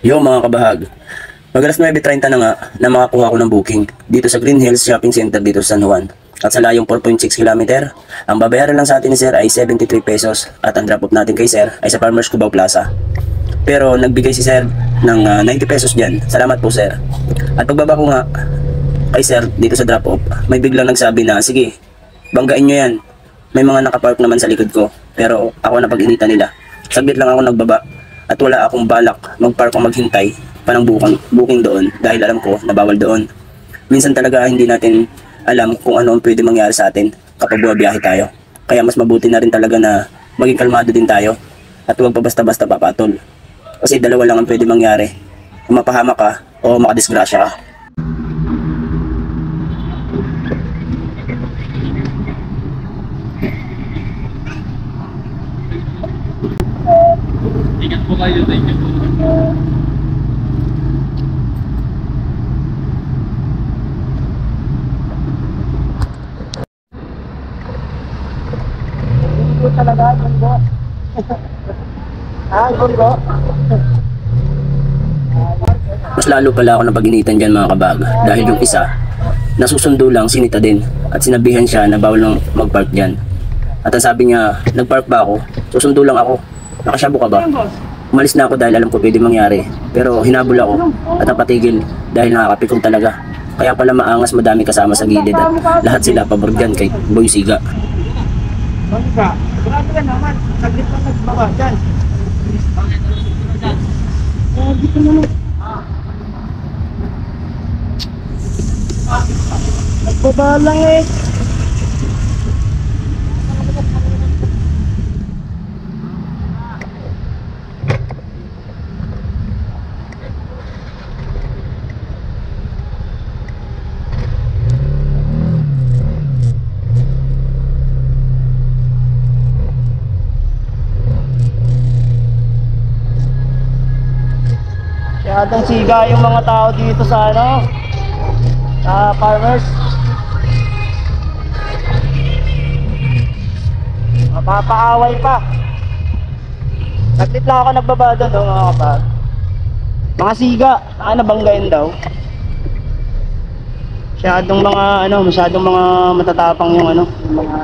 Yo mga kabahag, mag alas 9:30 na nga na makakuha ko ng booking dito sa Green Hills Shopping Center dito sa San Juan. At sa layong 4.6 km, ang babayaran lang sa atin ni Sir ay 73 pesos at ang drop off natin kay Sir ay sa Farmers Cubao Plaza. Pero nagbigay si Sir ng 90 pesos dyan. Salamat po Sir. At pagbaba ko nga kay Sir dito sa drop off, may biglang nagsabi na, sige, banggain nyo yan. May mga nakapark naman sa likod ko, pero ako na pag-initan nila. Saglit lang ako nagbaba at wala akong balak mag-park o maghintay pa ng booking doon dahil alam ko na bawal doon. Minsan talaga hindi natin alam kung ano ang pwede mangyari sa atin kapag bumabiyahe tayo. Kaya mas mabuti na rin talaga na maging kalmado din tayo at huwag pa basta-basta papatol. Kasi dalawa lang ang pwede mangyari. Mapahamak ka o makadisgrasya ka. Ingat po kayo, thank you po. Hindi talaga, Gongo. Gongo. Mas lalo pala ako napag-initan dyan mga kabag dahil yung isa, nasusundo lang sinita din at sinabihan siya na bawal nang mag-park dyan. At ang sabi niya, nag-park ba ako? Susundo lang ako. Nakasyabo ka ba? Umalis na ako dahil alam ko pwede mangyari. Pero hinabol ako at napatigil dahil nakakapikong talaga. Kaya pala maangas madami kasama sa gilid at lahat sila pabor dyan kay Boy Siga. Bangga. Grabe ka naman. Saglit lang nagbaba dyan. Dito naman. Nagbaba lang eh. Masyadong siga yung mga tao dito sa sa Farmers. Mapapaaway pa. Saglit lang ako nagbaba doon mga kapag. Mga siga, nabanggain daw. Masyadong mga matatapang yung yung mga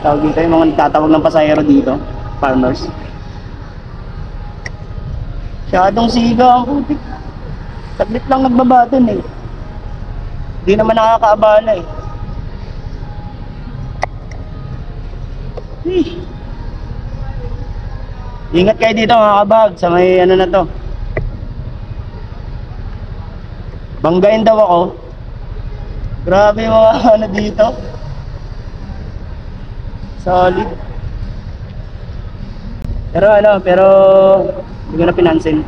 tawag dito, yung mga nagtatawag ng pasahero dito, Farmers. Masyadong siga ang putik. Saglit lang nagbaba dun eh. Hindi naman nakakaabala eh. Ingat kayo dito mga kabag sa may na to. Banggain daw ako. Grabe yung mga dito. Solid. Pero hindi ko na pinansin.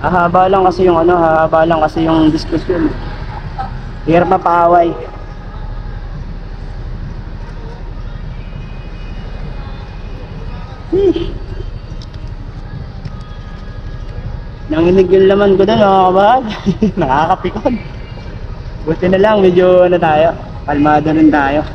Hahaba lang kasi yung diskusyon. Hirap mapaaway. Nanginig yung laman ko doon mga kabahag. Nakakapikon. Buti na lang medyo tayo, kalmado rin tayo.